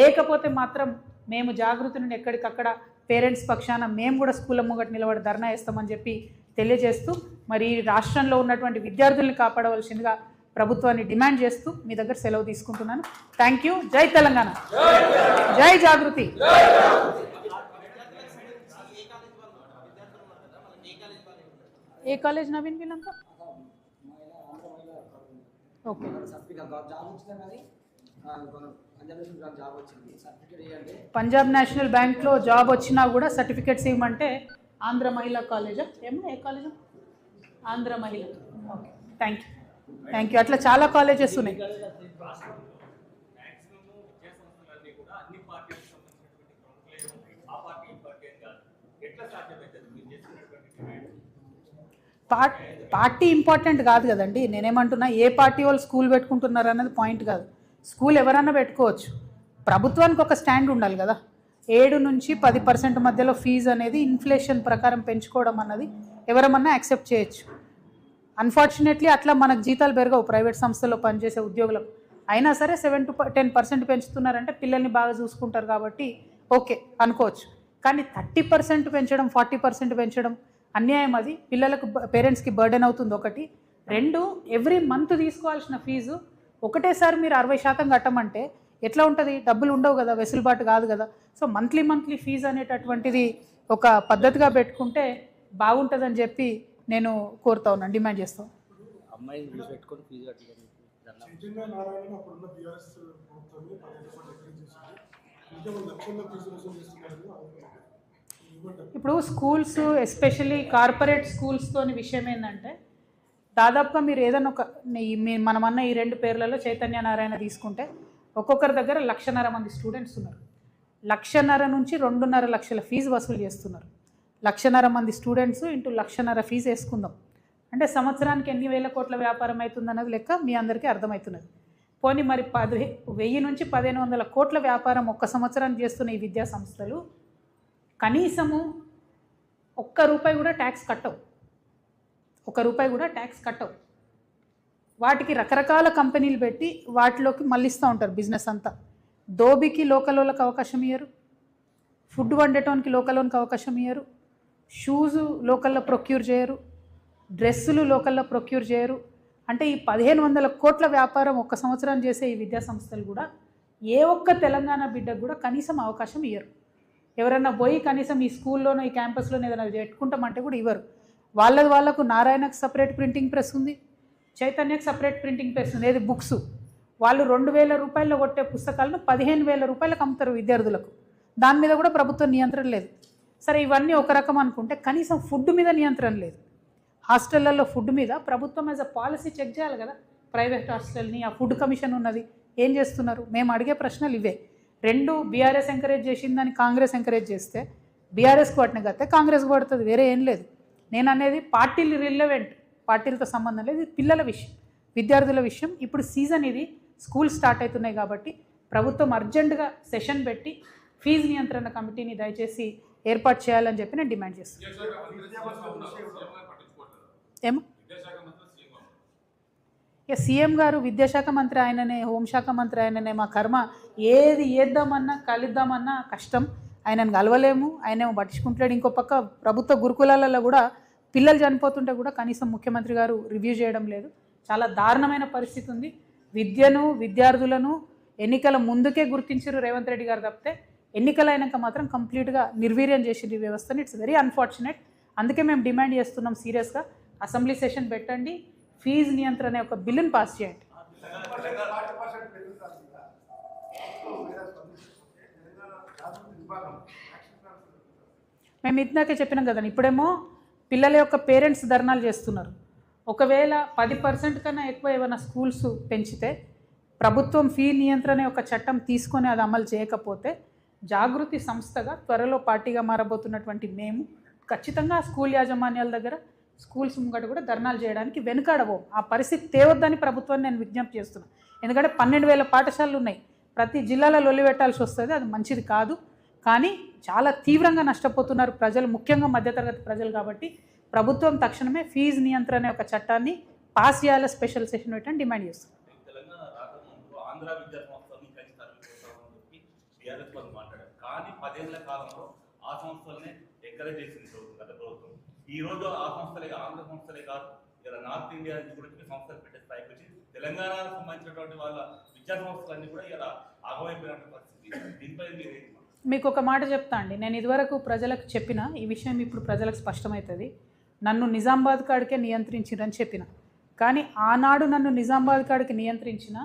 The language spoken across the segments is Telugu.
లేకపోతే మాత్రం మేము జాగృతి నుండి ఎక్కడికక్కడ పేరెంట్స్ పక్షాన మేము కూడా స్కూళ్ళ ముంగట నిలబడి ధర్నా చేస్తామని చెప్పి తెలియజేస్తూ మరి రాష్ట్రంలో ఉన్నటువంటి విద్యార్థుల్ని కాపాడవలసిందిగా ప్రభుత్వాన్ని డిమాండ్ చేస్తూ మీ దగ్గర సెలవు తీసుకుంటున్నాను. Thank you. జై తెలంగాణ, జై జాగృతి. ఏ కాలేజ్ నవీన్ వీళ్ళంతా? ఓకే, పంజాబ్ నేషనల్ బ్యాంక్లో జాబ్ వచ్చినా కూడా సర్టిఫికేట్స్ ఇవ్వమంటే ఆంధ్ర మహిళా కాలేజా ఏమో, ఏ కాలేజా? ఆంధ్ర మహిళ. Okay, thank you, thank you. అట్లా చాలా కాలేజెస్ ఉన్నాయి. పార్టీ ఇంపార్టెంట్ కాదు కదండి. నేనేమంటున్నా, ఏ పార్టీ వాళ్ళు స్కూల్ పెట్టుకుంటున్నారు అన్నది పాయింట్ కాదు. స్కూల్ ఎవరన్నా పెట్టుకోవచ్చు, ప్రభుత్వానికి ఒక స్టాండ్ ఉండాలి కదా. 7 నుంచి 10% మధ్యలో ఫీజు అనేది ఇన్ఫ్లేషన్ ప్రకారం పెంచుకోవడం అన్నది ఎవరమన్నా యాక్సెప్ట్ చేయొచ్చు. అన్ఫార్చునేట్లీ అట్లా మనకు జీతాలు పెరగవు ప్రైవేట్ సంస్థల్లో పనిచేసే ఉద్యోగులకు. అయినా సరే 7 to 10% పెంచుతున్నారంటే పిల్లల్ని బాగా చూసుకుంటారు కాబట్టి ఓకే అనుకోవచ్చు. కానీ 30% పెంచడం, 40% పెంచడం అన్యాయం. అది పిల్లలకు, పేరెంట్స్కి బర్డెన్ అవుతుంది. ఒకటి. 2, ఎవ్రీ మంత్ తీసుకోవాల్సిన ఫీజు ఒకటేసారి మీరు 60% కట్టమంటే ఎట్లా ఉంటుంది? డబ్బులు ఉండవు కదా, వెసులుబాటు కాదు కదా. సో మంత్లీ ఫీజు అనేటటువంటిది ఒక పద్ధతిగా పెట్టుకుంటే బాగుంటుందని చెప్పి నేను కోరుతా ఉన్నాను, డిమాండ్ చేస్తాను. ఇప్పుడు స్కూల్స్, ఎస్పెషల్లీ కార్పొరేట్ స్కూల్స్తోని విషయం ఏంటంటే, దాదాపుగా మీరు ఏదైనా ఒక మనమన్న ఈ 2 పేర్లలో చైతన్య నారాయణ తీసుకుంటే ఒక్కొక్కరి దగ్గర 1,50,000 మంది స్టూడెంట్స్ ఉన్నారు. 1,50,000 నుంచి 2.5 లక్షల ఫీజు వసూలు చేస్తున్నారు. 1,50,000 మంది స్టూడెంట్స్ ఇంటూ 1,50,000 ఫీజు వేసుకుందాం అంటే సంవత్సరానికి ఎన్ని వేల కోట్ల వ్యాపారం అవుతుందన్నది లెక్క మీ అందరికీ అర్థమవుతున్నది. పోనీ మరి 1000 నుంచి 1,500 కోట్ల వ్యాపారం ఒక్క సంవత్సరానికి చేస్తున్న ఈ విద్యా సంస్థలు కనీసము ₹1 కూడా ట్యాక్స్ కట్టవు. ₹1 కూడా ట్యాక్స్ కట్టవు. వాటికి రకరకాల కంపెనీలు పెట్టి వాటిలోకి మళ్ళిస్తూ ఉంటారు బిజినెస్ అంతా. దోబికి లోకల్ వాళ్ళకి అవకాశం ఇయ్యరు, ఫుడ్ వండేటోనికి లోకల్ వాళ్ళకి అవకాశం ఇయ్యరు, షూజు లోకల్లో ప్రొక్యూర్ చేయరు, డ్రెస్సులు లోకల్లో ప్రొక్యూర్ చేయరు. అంటే ఈ 1,500 కోట్ల వ్యాపారం ఒక్క సంవత్సరం చేసే ఈ విద్యా సంస్థలు కూడా ఏ ఒక్క తెలంగాణ బిడ్డకు కూడా కనీసం అవకాశం ఇయ్యరు. ఎవరన్నా పోయి కనీసం ఈ స్కూల్లోనో ఈ క్యాంపస్లోనో ఏదైనా పెట్టుకుంటామంటే కూడా ఇవ్వరు. వాళ్ళకు నారాయణకు సపరేట్ ప్రింటింగ్ ప్రెస్ ఉంది, చైతన్యకు సపరేట్ ప్రింటింగ్ ప్రెస్ ఉంది. ఏది బుక్స్ వాళ్ళు 2,000 రూపాయల్లో కొట్టే పుస్తకాలను 15,000 రూపాయలకు అమ్ముతారు విద్యార్థులకు. దాని మీద కూడా ప్రభుత్వం నియంత్రణ లేదు. సరే, ఇవన్నీ ఒక రకం అనుకుంటే కనీసం ఫుడ్ మీద నియంత్రణ లేదు. హాస్టళ్లలో ఫుడ్ మీద ప్రభుత్వం యాజ్ అ పాలసీ చెక్ చేయాలి కదా. ప్రైవేట్ హాస్టల్ని ఆ ఫుడ్ కమిషన్ ఉన్నది, ఏం చేస్తున్నారు? మేము అడిగే ప్రశ్నలు ఇవే. 2 బీఆర్ఎస్ ఎంకరేజ్ చేసిందని కాంగ్రెస్ ఎంకరేజ్ చేస్తే బీఆర్ఎస్కి పట్టిన గతే కాంగ్రెస్కి పడుతుంది, వేరే ఏం లేదు. నేను అనేది పార్టీలు రిలవెంట్, పార్టీలతో సంబంధం లేదు. ఇది పిల్లల విషయం, విద్యార్థుల విషయం. ఇప్పుడు సీజన్ ఇది, స్కూల్ స్టార్ట్ అవుతున్నాయి కాబట్టి ప్రభుత్వం అర్జెంటుగా సెషన్ పెట్టి ఫీజు నియంత్రణ కమిటీని దయచేసి ఏర్పాటు చేయాలని చెప్పి నేను డిమాండ్ చేస్తున్నాను. ఏమో ఇక సీఎం గారు, విద్యాశాఖ మంత్రి ఆయననే, హోంశాఖ మంత్రి ఆయననే. మా కర్మ, ఏది చేద్దామన్నా కలుద్దామన్నా కష్టం. ఆయనను కలవలేము, ఆయనేమో పట్టించుకుంటాడు. ఇంకో పక్క ప్రభుత్వ గురుకులాలలో కూడా పిల్లలు చనిపోతుంటే కూడా కనీసం ముఖ్యమంత్రి గారు రివ్యూ చేయడం లేదు. చాలా దారుణమైన పరిస్థితి ఉంది. విద్యను, విద్యార్థులను ఎన్నికల ముందుకే గుర్తించారు రేవంత్ రెడ్డి గారు తప్పితే ఎన్నికలు అయినాక మాత్రం కంప్లీట్గా నిర్వీర్యం చేసింది ఈ వ్యవస్థని. It's very unfortunate. అందుకే మేము డిమాండ్ చేస్తున్నాం సీరియస్గా, అసెంబ్లీ సెషన్ పెట్టండి, ఫీజు నియంత్రణ ఒక బిల్లును పాస్ చేయండి. మేము ఇందాకే చెప్పినాం కదండి, ఇప్పుడేమో పిల్లల యొక్క పేరెంట్స్ ధర్నాలు చేస్తున్నారు. ఒకవేళ 10% కన్నా ఎక్కువ ఏమైనా స్కూల్స్ పెంచితే ప్రభుత్వం ఫీ నియంత్రణ యొక్క చట్టం తీసుకొని అది అమలు చేయకపోతే జాగృతి సంస్థగా త్వరలో పార్టీగా మారబోతున్నటువంటి మేము ఖచ్చితంగా స్కూల్ యాజమాన్యాల దగ్గర, స్కూల్స్ ముంగట కూడా ధర్నాలు చేయడానికి వెనుకాడబోం. ఆ పరిస్థితి తేవద్దని ప్రభుత్వాన్ని నేను విజ్ఞప్తి చేస్తున్నాను. ఎందుకంటే 12,000 పాఠశాలలు ఉన్నాయి, ప్రతి జిల్లాలో లొల్లి పెట్టాల్సి వస్తుంది, అది మంచిది కాదు. కానీ చాలా తీవ్రంగా నష్టపోతున్నారు ప్రజలు, ముఖ్యంగా మధ్యతరగతి ప్రజలు. కాబట్టి ప్రభుత్వం తక్షణమే ఫీజు నియంత్రణ యొక్క చట్టాన్ని పాస్ చేయాలి, స్పెషల్ సెషన్ పెట్టని డిమాండ్ చేస్తున్నాం. టీఆర్ఎస్ వాళ్ళు మాట్లాడారు. కానీ 10 ఏళ్ల కాలంలో ఆ సంస్థలనే ఎంకరేజ్ చేసింది గత ప్రభుత్వం. ఈ రోజు ఆ సంస్థలే ఆంధ్ర సంస్థలే కాదు, ఇలా నార్త్ ఇండియా నుంచి కూడా సంస్థలు పెట్టే స్థాయికి వచ్చి తెలంగాణకు సంబంధించినటువంటి వాళ్ళ విద్యా సంస్థలన్నీ కూడా ఇలా ఆగమైపోయినటువంటి పరిస్థితి. దీనిపై మీరు మీకు ఒక మాట చెప్తా అండి. నేను ఇదివరకు ప్రజలకు చెప్పిన ఈ విషయం ఇప్పుడు ప్రజలకు స్పష్టమవుతుంది. నన్ను నిజామాబాద్ కాడికే నియంత్రించిరని చెప్పిన, కానీ ఆనాడు నన్ను నిజామాబాద్ కాడికి నియంత్రించిన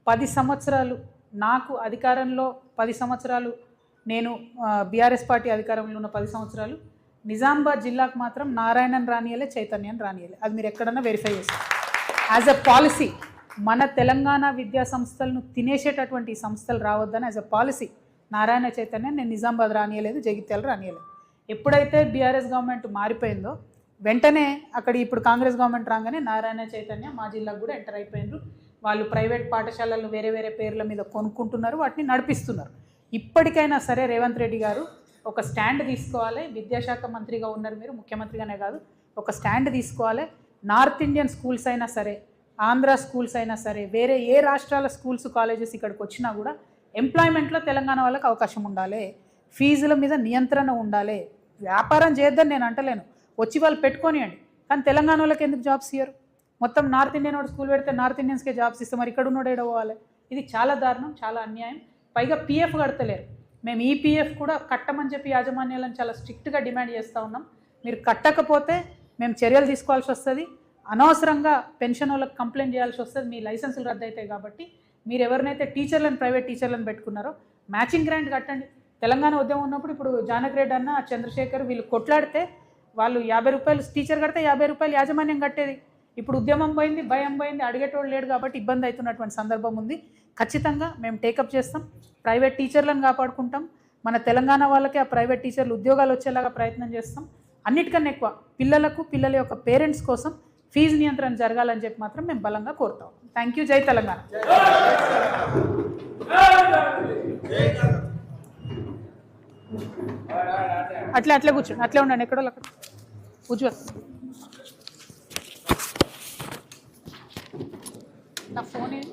10 సంవత్సరాలు నాకు అధికారంలో 10 సంవత్సరాలు నేను బీఆర్ఎస్ పార్టీ అధికారంలో ఉన్న 10 సంవత్సరాలు నిజామాబాద్ జిల్లాకు మాత్రం నారాయణన్ రానియలే, చైతన్యం రానియలే. అది మీరు ఎక్కడన్నా వెరిఫై చేస్తారు. యాజ్ ఎ పాలసీ మన తెలంగాణ విద్యా సంస్థలను తినేసేటటువంటి సంస్థలు రావద్దని యాజ్ ఎ పాలసీ నారాయణ చైతన్యం నేను నిజామాబాద్ రానియలేదు, జగిత్యాల రానియలేదు. ఎప్పుడైతే బీఆర్ఎస్ గవర్నమెంట్ మారిపోయిందో వెంటనే అక్కడ ఇప్పుడు కాంగ్రెస్ గవర్నమెంట్ రాగానే నారాయణ చైతన్య మా జిల్లాకు కూడా ఎంటర్ అయిపోయినారు. వాళ్ళు ప్రైవేట్ పాఠశాలలు వేరే వేరే పేర్ల మీద కొనుక్కుంటున్నారు, వాటిని నడిపిస్తున్నారు. ఇప్పటికైనా సరే రేవంత్ రెడ్డి గారు ఒక స్టాండ్ తీసుకోవాలి. విద్యాశాఖ మంత్రిగా ఉన్నారు మీరు, ముఖ్యమంత్రిగానే కాదు, ఒక స్టాండ్ తీసుకోవాలి. నార్త్ ఇండియన్ స్కూల్స్ అయినా సరే, ఆంధ్ర స్కూల్స్ అయినా సరే, వేరే ఏ రాష్ట్రాల స్కూల్స్ కాలేజెస్ ఇక్కడికి వచ్చినా కూడా ఎంప్లాయ్మెంట్లో తెలంగాణ వాళ్ళకి అవకాశం ఉండాలి, ఫీజుల మీద నియంత్రణ ఉండాలి. వ్యాపారం చేద్దని నేను అంటలేను, వచ్చి వాళ్ళు పెట్టుకోనియండి, కానీ తెలంగాణ వాళ్ళకి ఎందుకు జాబ్స్ ఇయ్యరు? మొత్తం నార్త్ ఇండియన్ వాడు స్కూల్ పెడితే నార్త్ ఇండియన్స్కే జాబ్స్ ఇస్తే మరి ఇక్కడ ఉన్నోడు ఏడ పోవాలి? ఇది చాలా దారుణం, చాలా అన్యాయం. పైగా పీఎఫ్ కడతలేరు. మేము ఈ పీఎఫ్ కూడా కట్టమని చెప్పి యాజమాన్యాలను చాలా స్ట్రిక్ట్గా డిమాండ్ చేస్తూ ఉన్నాం. మీరు కట్టకపోతే మేము చర్యలు తీసుకోవాల్సి వస్తుంది, అనవసరంగా పెన్షన్ వాళ్ళకి కంప్లైంట్ చేయాల్సి వస్తుంది, మీ లైసెన్సులు రద్దు అవుతాయి. కాబట్టి మీరు ఎవరినైతే టీచర్లను, ప్రైవేట్ టీచర్లను పెట్టుకున్నారో మ్యాచింగ్ గ్రాంట్ కట్టండి. తెలంగాణ ఉద్యమం ఉన్నప్పుడు ఇప్పుడు జానక్ రెడ్డి అన్న, చంద్రశేఖర్ వీళ్ళు కొట్లాడితే వాళ్ళు 50 రూపాయలు టీచర్ కడితే 50 రూపాయలు యాజమాన్యం కట్టేది. ఇప్పుడు ఉద్యమం పోయింది, భయం పోయింది, అడిగేటోళ్ళు లేడు కాబట్టి ఇబ్బంది అవుతున్నటువంటి సందర్భం ఉంది. ఖచ్చితంగా మేము టేకప్ చేస్తాం, ప్రైవేట్ టీచర్లను కాపాడుకుంటాం, మన తెలంగాణ వాళ్ళకి ఆ ప్రైవేట్ టీచర్లు ఉద్యోగాలు వచ్చేలాగా ప్రయత్నం చేస్తాం. అన్నిటికన్నా ఎక్కువ పిల్లలకు, పిల్లల యొక్క పేరెంట్స్ కోసం ఫీజు నియంత్రణ జరగాలని చెప్పి మాత్రం మేము బలంగా కోరుతాం. Thank you. జై తెలంగాణ. అట్లా కూర్చోండి, అట్లే ఉండండి, ఎక్కడో అక్కడ ఉజ్వల్. నా ఫోన్ ఏంటి?